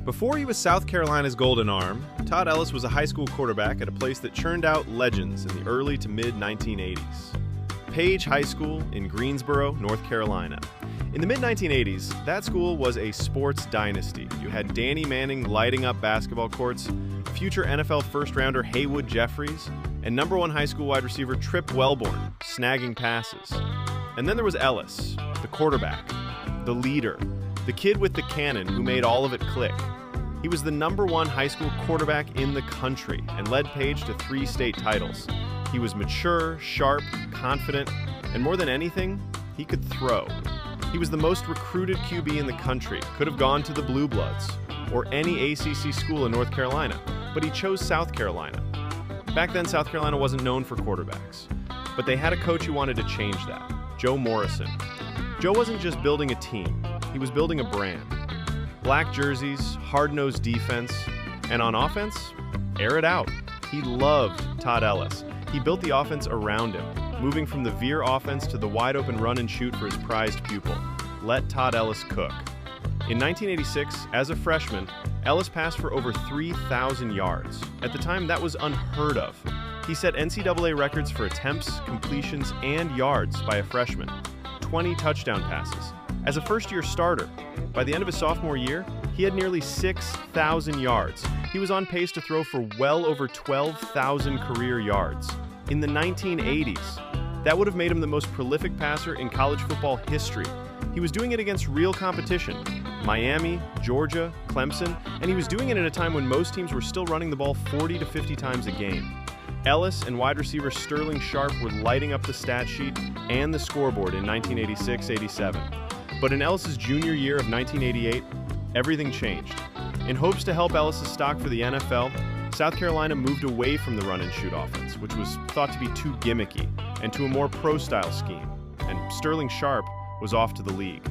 Before he was South Carolina's golden arm, Todd Ellis was a high school quarterback at a place that churned out legends in the early to mid-1980s. Page High School in Greensboro, North Carolina. In the mid-1980s, that school was a sports dynasty. You had Danny Manning lighting up basketball courts, future NFL first-rounder Haywood Jeffires, and number one high school wide receiver Tripp Welborne snagging passes. And then there was Ellis, the quarterback, the leader, the kid with the cannon who made all of it click. He was the number one high school quarterback in the country and led Page to 3 state titles. He was mature, sharp, confident, and more than anything, he could throw. He was the most recruited QB in the country, could have gone to the Blue Bloods or any ACC school in North Carolina, but he chose South Carolina. Back then, South Carolina wasn't known for quarterbacks, but they had a coach who wanted to change that, Joe Morrison. Joe wasn't just building a team, he was building a brand. Black jerseys, hard-nosed defense, and on offense, air it out. He loved Todd Ellis. He built the offense around him, moving from the veer offense to the wide-open run and shoot for his prized pupil. Let Todd Ellis cook. In 1986, as a freshman, Ellis passed for over 3,000 yards. At the time, that was unheard of. He set NCAA records for attempts, completions, and yards by a freshman. 20 touchdown passes. As a first-year starter, by the end of his sophomore year, he had nearly 6,000 yards. He was on pace to throw for well over 12,000 career yards. In the 1980s, that would have made him the most prolific passer in college football history. He was doing it against real competition, Miami, Georgia, Clemson, and he was doing it at a time when most teams were still running the ball 40 to 50 times a game. Ellis and wide receiver Sterling Sharp were lighting up the stat sheet and the scoreboard in 1986-87. But in Ellis' junior year of 1988, everything changed. In hopes to help Ellis' stock for the NFL, South Carolina moved away from the run-and-shoot offense, which was thought to be too gimmicky, and to a more pro-style scheme, and Sterling Sharp was off to the league.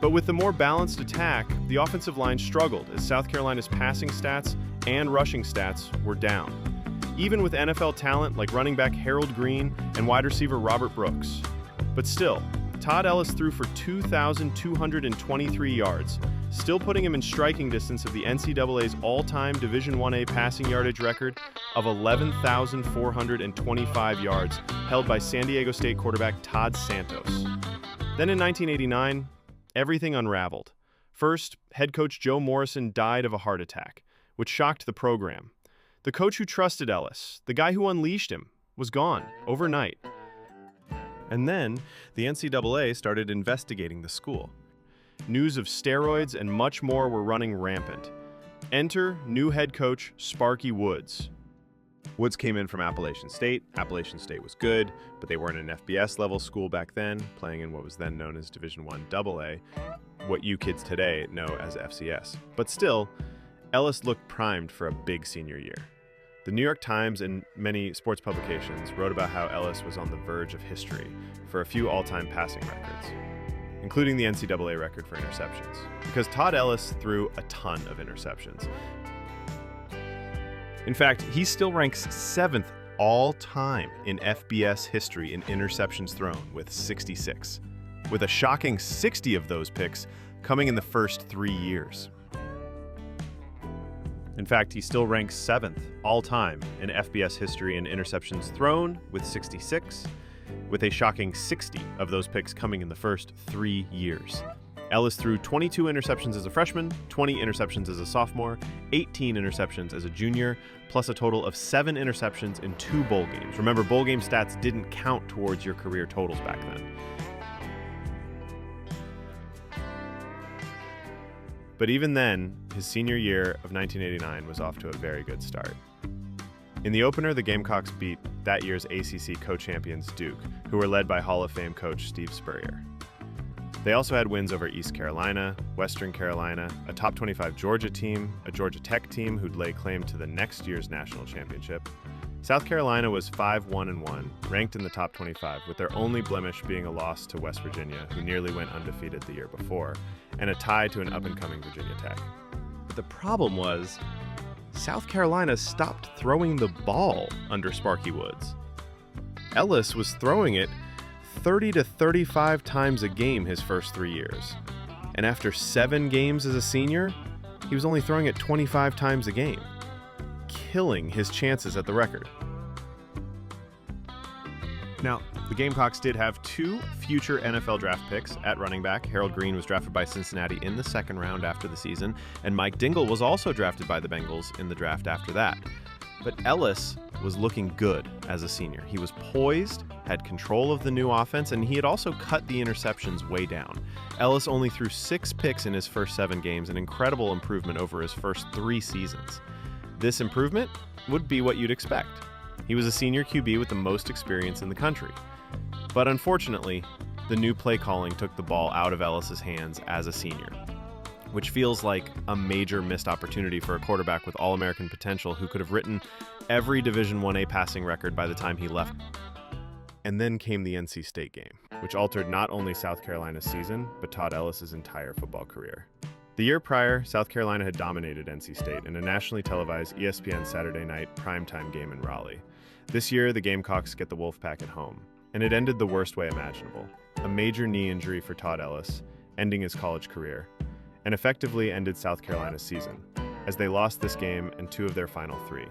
But with the more balanced attack, the offensive line struggled as South Carolina's passing stats and rushing stats were down, even with NFL talent like running back Harold Green and wide receiver Robert Brooks. But still, Todd Ellis threw for 2,223 yards, still putting him in striking distance of the NCAA's all-time Division I-A passing yardage record of 11,425 yards, held by San Diego State quarterback Todd Santos. Then in 1989, everything unraveled. First, head coach Joe Morrison died of a heart attack, which shocked the program. The coach who trusted Ellis, the guy who unleashed him, was gone overnight. And then, the NCAA started investigating the school. News of steroids and much more were running rampant. Enter new head coach Sparky Woods. Woods came in from Appalachian State. Appalachian State was good, but they weren't an FBS-level school back then, playing in what was then known as Division I AA, what you kids today know as FCS. But still, Ellis looked primed for a big senior year. The New York Times and many sports publications wrote about how Ellis was on the verge of history for a few all-time passing records, including the NCAA record for interceptions, because Todd Ellis threw a ton of interceptions. In fact, he still ranks 7th all-time in FBS history in interceptions thrown with 66, with a shocking 60 of those picks coming in the first 3 years. In fact, he still ranks 7th all-time in FBS history in interceptions thrown with 66, with a shocking 60 of those picks coming in the first 3 years. Ellis threw 22 interceptions as a freshman, 20 interceptions as a sophomore, 18 interceptions as a junior, plus a total of 7 interceptions in 2 bowl games. Remember, bowl game stats didn't count towards your career totals back then. But even then, his senior year of 1989 was off to a very good start. In the opener, the Gamecocks beat that year's ACC co-champions Duke, who were led by Hall of Fame coach Steve Spurrier. They also had wins over East Carolina, Western Carolina, a top 25 Georgia team, a Georgia Tech team who'd lay claim to the next year's national championship. South Carolina was 5-1-1, ranked in the top 25, with their only blemish being a loss to West Virginia, who nearly went undefeated the year before, and a tie to an up-and-coming Virginia Tech. But the problem was, South Carolina stopped throwing the ball under Sparky Woods. Ellis was throwing it 30 to 35 times a game his first 3 years. And after 7 games as a senior, he was only throwing it 25 times a game, killing his chances at the record. Now, the Gamecocks did have 2 future NFL draft picks at running back. Harold Green was drafted by Cincinnati in the second round after the season, and Mike Dingle was also drafted by the Bengals in the draft after that. But Ellis was looking good as a senior. He was poised, had control of the new offense, and he had also cut the interceptions way down. Ellis only threw 6 picks in his first 7 games, an incredible improvement over his first 3 seasons. This improvement would be what you'd expect. He was a senior QB with the most experience in the country. But unfortunately, the new play calling took the ball out of Ellis's hands as a senior, which feels like a major missed opportunity for a quarterback with All-American potential who could have written every Division 1A passing record by the time he left. And then came the NC State game, which altered not only South Carolina's season, but Todd Ellis' entire football career. The year prior, South Carolina had dominated NC State in a nationally televised ESPN Saturday night primetime game in Raleigh. This year, the Gamecocks get the Wolfpack at home, and it ended the worst way imaginable. A major knee injury for Todd Ellis, ending his college career, and effectively ended South Carolina's season, as they lost this game and 2 of their final 3.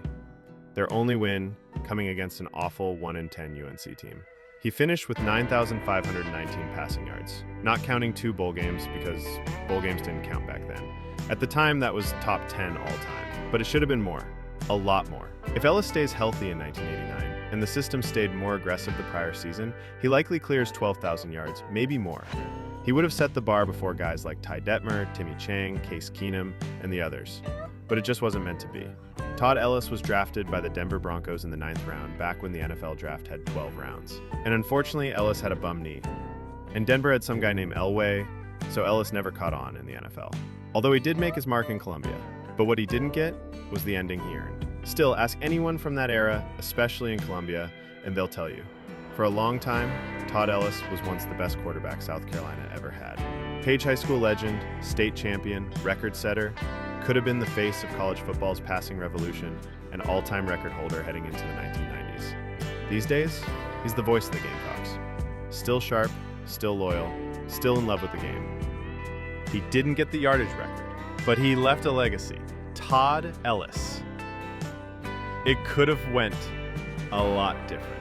Their only win coming against an awful 1-10 UNC team. He finished with 9,519 passing yards, not counting 2 bowl games because bowl games didn't count back then. At the time, that was top 10 all time, but it should have been more, a lot more. If Ellis stays healthy in 1989, and the system stayed more aggressive the prior season, he likely clears 12,000 yards, maybe more. He would have set the bar before guys like Ty Detmer, Timmy Chang, Case Keenum, and the others, but it just wasn't meant to be. Todd Ellis was drafted by the Denver Broncos in the 9th round, back when the NFL draft had 12 rounds. And unfortunately, Ellis had a bum knee. And Denver had some guy named Elway, so Ellis never caught on in the NFL. Although he did make his mark in Columbia. But what he didn't get was the ending he earned. Still, ask anyone from that era, especially in Columbia, and they'll tell you. For a long time, Todd Ellis was once the best quarterback South Carolina ever had. Page High School legend, state champion, record setter, could have been the face of college football's passing revolution, and all-time record holder heading into the 1990s. These days, he's the voice of the Gamecocks. Still sharp, still loyal, still in love with the game. He didn't get the yardage record, but he left a legacy. Todd Ellis. It could have went a lot different.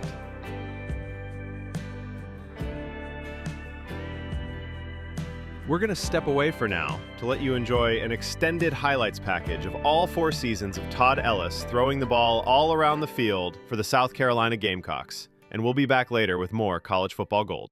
We're going to step away for now to let you enjoy an extended highlights package of all 4 seasons of Todd Ellis throwing the ball all around the field for the South Carolina Gamecocks. And we'll be back later with more college football gold.